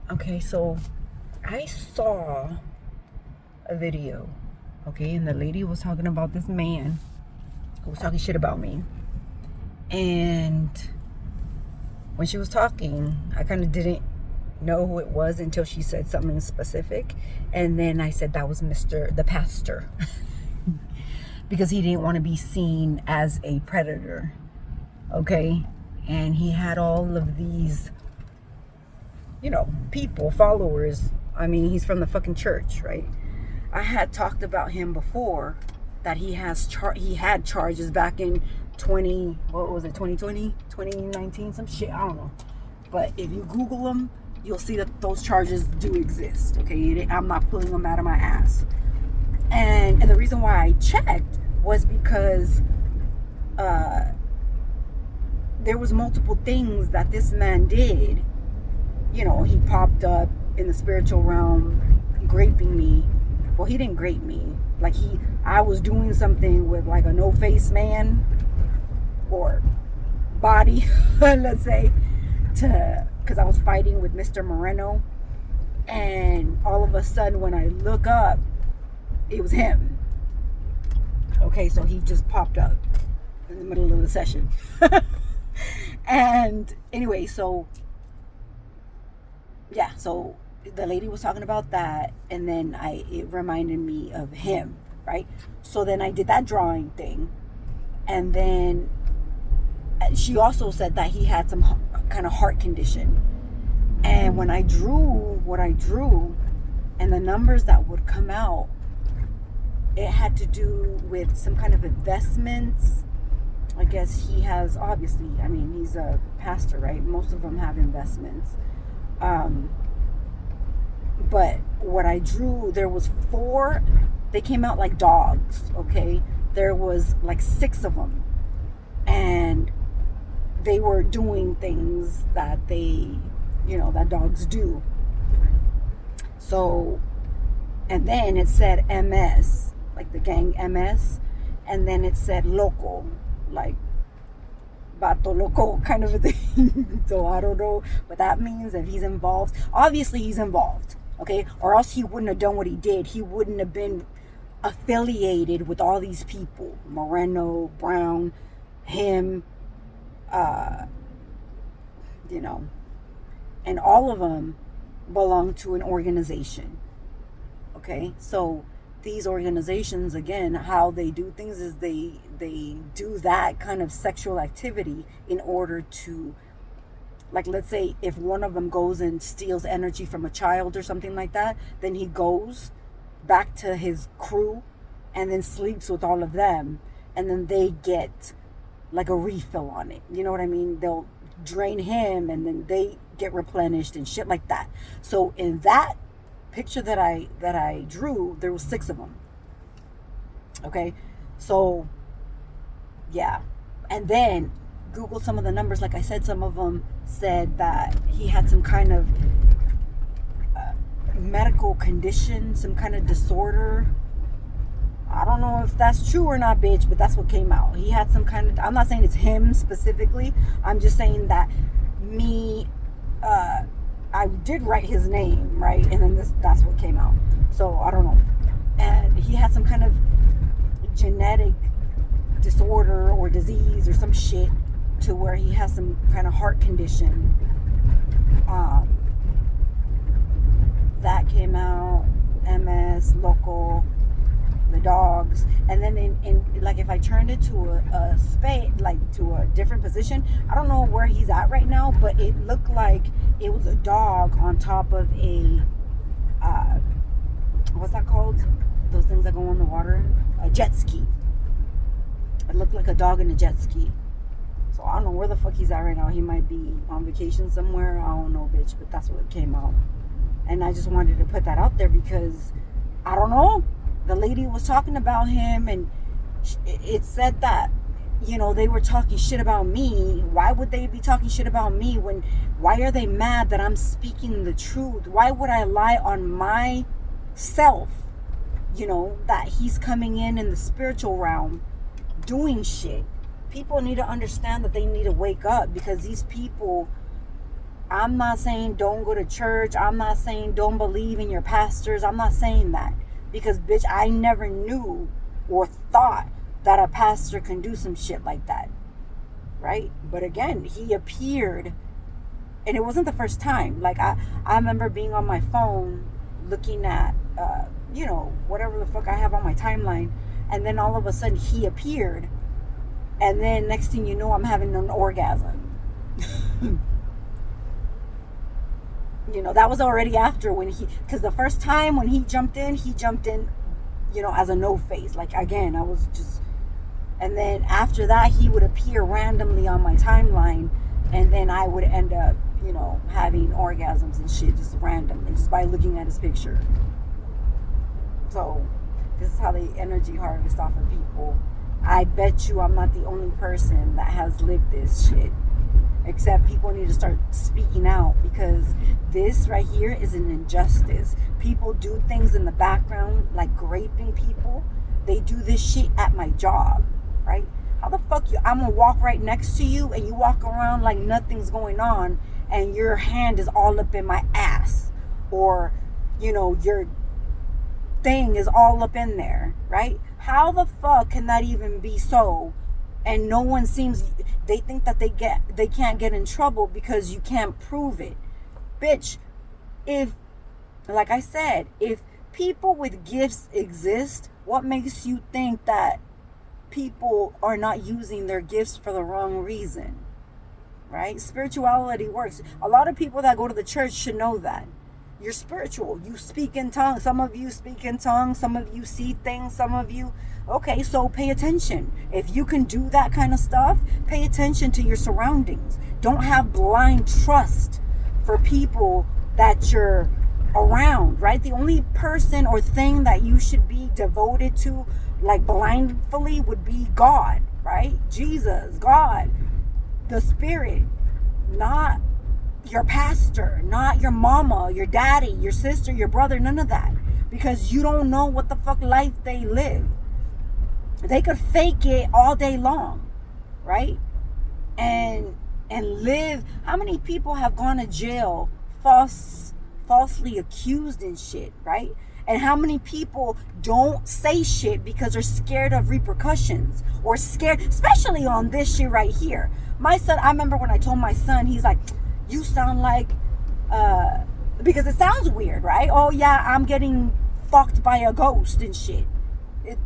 Okay, so I saw a video, okay, and the lady was talking about this man who was talking shit about me. And when she was talking, I kind of didn't know who it was until she said something specific. And then I said that was the pastor, because he didn't want to be seen as a predator, okay? And he had all of these, people, followers. I mean, he's from the fucking church, right? I had talked about him before, that he had charges back in 2020, 2019, some shit, I don't know. But if you Google them, you'll see that those charges do exist, okay? I'm not pulling them out of my ass. And the reason why I checked was because there was multiple things that this man did. He popped up in the spiritual realm, graping me. Well, he didn't grape me. Like, I was doing something with like a no-face man or body, let's say, because I was fighting with Mr. Moreno. And all of a sudden, when I look up, it was him. Okay, so he just popped up in the middle of the session. And anyway, so the lady was talking about that, and then it reminded me of him, right? So then I did that drawing thing, and then she also said that he had some kind of heart condition. And when I drew what I drew, and the numbers that would come out, it had to do with some kind of investments. I guess he has, obviously, I mean, he's a pastor, right? Most of them have investments. But what I drew, there was 4, they came out like dogs, okay? There was like 6 of them. And they were doing things that that dogs do. So, and then it said MS, like the gang MS. And then it said loco, like Bato Loco kind of a thing. So I don't know what that means, if he's involved. Obviously he's involved, okay? Or else he wouldn't have done what he did. He wouldn't have been affiliated with all these people. Moreno, Brown, him, and all of them belong to an organization, okay? So these organizations, again, how they do things is they do that kind of sexual activity in order to, like, let's say if one of them goes and steals energy from a child or something like that, then he goes back to his crew and then sleeps with all of them, and then they get like a refill on it. You know what I mean? They'll drain him and then they get replenished and shit like that. So in that picture that I drew, there was 6 of them. Okay, so yeah, and then Google some of the numbers. Like I said, some of them said that he had some kind of medical condition, some kind of disorder. I don't know if that's true or not, bitch, but that's what came out. He had some kind of, I'm not saying it's him specifically, I'm just saying that I did write his name, right? And then that's what came out. So I don't know. And he had some kind of genetic disorder or disease or some shit, to where he has some kind of heart condition. That came out. MS, local, the dogs. And then in like, if I turned it to a space, like to a different position, I don't know where he's at right now, but it looked like it was a dog on top of a what's that called, those things that go on the water, a jet ski. It looked like a dog in a jet ski. So I don't know where the fuck he's at right now. He might be on vacation somewhere, I don't know, bitch, but that's what came out. And I just wanted to put that out there because I don't know, the lady was talking about him, and it said that, they were talking shit about me. Why would they be talking shit about me why are they mad that I'm speaking the truth? Why would I lie on myself? That he's coming in the spiritual realm doing shit. People need to understand that they need to wake up, because these people I'm not saying don't go to church. I'm not saying don't believe in your pastors. I'm not saying that. Because, bitch, I never knew or thought that a pastor can do some shit like that. Right? But again, he appeared, and it wasn't the first time. Like, I remember being on my phone looking at, whatever the fuck I have on my timeline. And then all of a sudden he appeared. And then next thing you know, I'm having an orgasm. That was already after because the first time when he jumped in, as a no face. Like, again, I was just, and then after that, he would appear randomly on my timeline, and then I would end up, having orgasms and shit just randomly, just by looking at his picture. So, this is how they energy harvest off of people. I bet you I'm not the only person that has lived this shit. Except people need to start speaking out, because this right here is an injustice. People do things in the background, like raping people. They do this shit at my job, right? How the fuck I'm gonna walk right next to you and you walk around like nothing's going on, and your hand is all up in my ass, or your thing is all up in there, right? How the fuck can that even be so? And no one they think that they can't get in trouble because you can't prove it. Bitch, like I said, if people with gifts exist, what makes you think that people are not using their gifts for the wrong reason? Right? Spirituality works. A lot of people that go to the church should know that. You're spiritual. You speak in tongues. Some of you speak in tongues. Some of you see things. Some of you... Okay, so pay attention. If you can do that kind of stuff, pay attention to your surroundings. Don't have blind trust for people that you're around, right? The only person or thing that you should be devoted to, like blindly, would be God, right? Jesus, God, the Spirit, not your pastor, not your mama, your daddy, your sister, your brother, none of that. Because you don't know what the fuck life they live. They could fake it all day long, right? And live. How many people have gone to jail falsely accused and shit, right? And how many people don't say shit because they're scared of repercussions, or scared, especially on this shit right here. My son, I remember when I told my son, he's like, you sound like, because it sounds weird, right? Oh yeah, I'm getting fucked by a ghost and shit.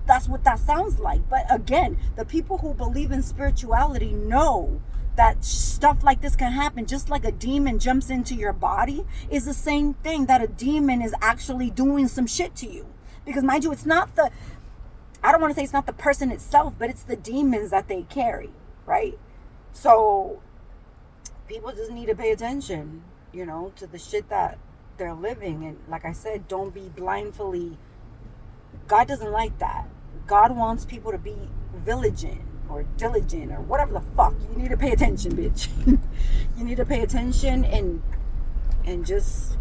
That's what that sounds like. But again, the people who believe in spirituality know that stuff like this can happen. Just like a demon jumps into your body is the same thing, that a demon is actually doing some shit to you. Because mind you, I don't want to say it's not the person itself, but it's the demons that they carry, right? So people just need to pay attention, to the shit that they're living. And like I said, don't be blindly. God doesn't like that. God wants people to be vigilant or diligent or whatever the fuck. You need to pay attention, bitch. You need to pay attention and just,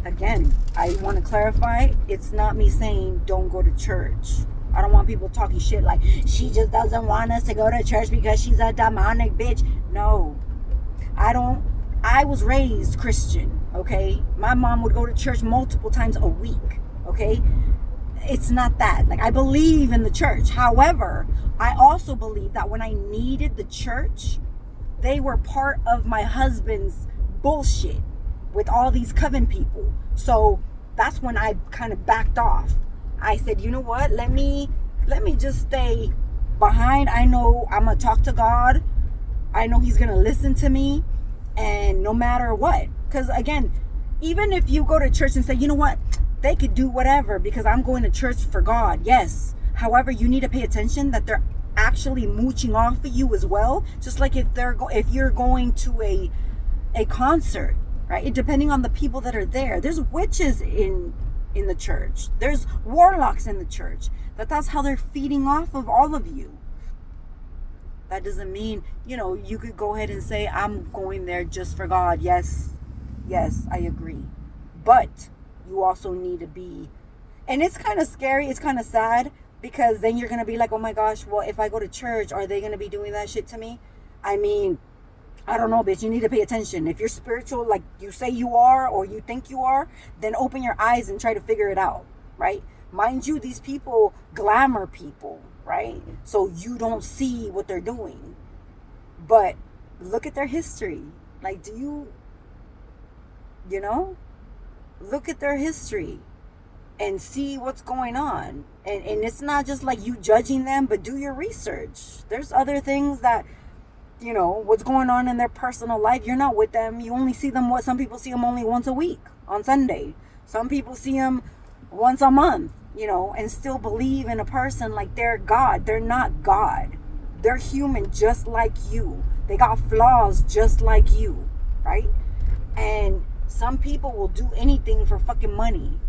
again, I want to clarify, it's not me saying don't go to church. I don't want people talking shit like, she just doesn't want us to go to church because she's a demonic bitch. No, I was raised Christian, okay? My mom would go to church multiple times a week, okay? It's not that. Like, I believe in the church. However, I also believe that when I needed the church, they were part of my husband's bullshit with all these coven people. So that's when I kind of backed off. I said, you know what? Let me just stay behind. I know I'm going to talk to God. I know he's going to listen to me. And no matter what. Because again, even if you go to church and say, you know what? They could do whatever because I'm going to church for God. Yes. However, you need to pay attention that they're actually mooching off of you as well. Just like if you're going to a concert, right? Depending on the people that are there. There's witches in the church. There's warlocks in the church. That's how they're feeding off of all of you. That doesn't mean, you could go ahead and say, I'm going there just for God. Yes, I agree. But you also need to be, and it's kind of scary, it's kind of sad, because then you're going to be like, oh my gosh, well, if I go to church, are they going to be doing that shit to me? I mean, I don't know, bitch. You need to pay attention. If you're spiritual, like you say you are or you think you are, then open your eyes and try to figure it out, right? Mind you, these people glamour people, right? So you don't see what they're doing. But look at their history. Like, do you know? Look at their history and see what's going on. And it's not just like you judging them, but do your research. There's other things that, what's going on in their personal life. You're not with them. You only see them, some people see them only once a week on Sunday. Some people see them once a month, and still believe in a person like they're God. They're not God. They're human just like you. They got flaws just like you, right? And some people will do anything for fucking money.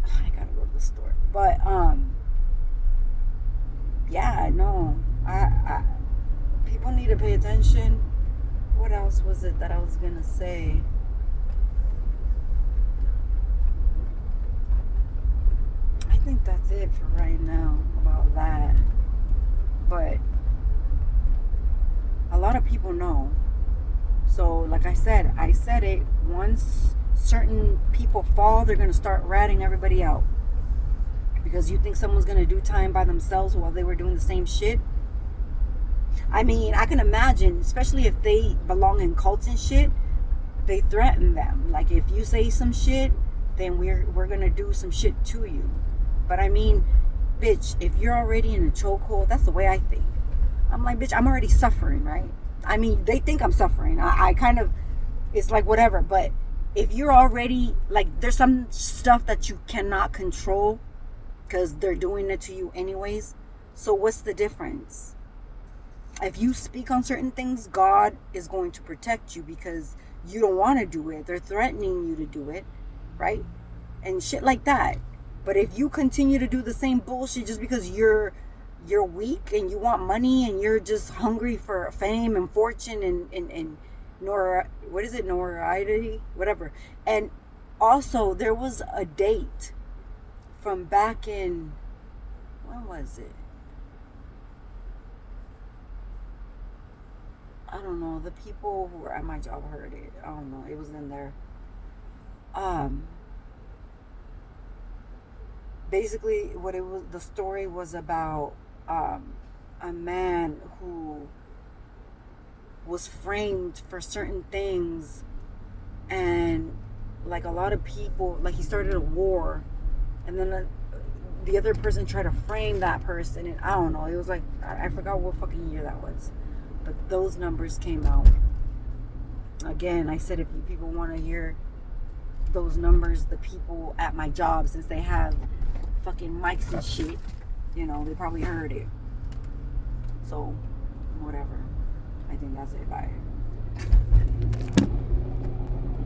I gotta go to the store. But, yeah, no. I people need to pay attention. What else was it that I was gonna say? I think that's it for right now about that. But a lot of people know. So, like I said it. Once certain people fall, they're going to start ratting everybody out. Because you think someone's going to do time by themselves while they were doing the same shit. I mean, I can imagine, especially if they belong in cults and shit, they threaten them. Like, if you say some shit, then we're going to do some shit to you. But I mean, bitch, if you're already in a chokehold, that's the way I think. I'm like, bitch, I'm already suffering, right? I mean, they think I'm suffering. I kind of, it's like whatever. But if you're already, like, there's some stuff that you cannot control because they're doing it to you anyways. So what's the difference? If you speak on certain things, God is going to protect you because you don't want to do it. They're threatening you to do it, right? And shit like that. But if you continue to do the same bullshit just because you're weak and you want money and you're just hungry for fame and fortune and notoriety, whatever. And also, there was a date from back in, when was it? I don't know. The people who were at my job heard it. I don't know. It was in there. Basically, the story was about a man who was framed for certain things, and like a lot of people, like he started a war, and then the other person tried to frame that person, and I don't know, it was like, I forgot what fucking year that was, but those numbers came out. Again, I said, if you people want to hear those numbers, the people at my job, since they have fucking mics and shit, they probably heard it. So, whatever. I think that's it. Bye.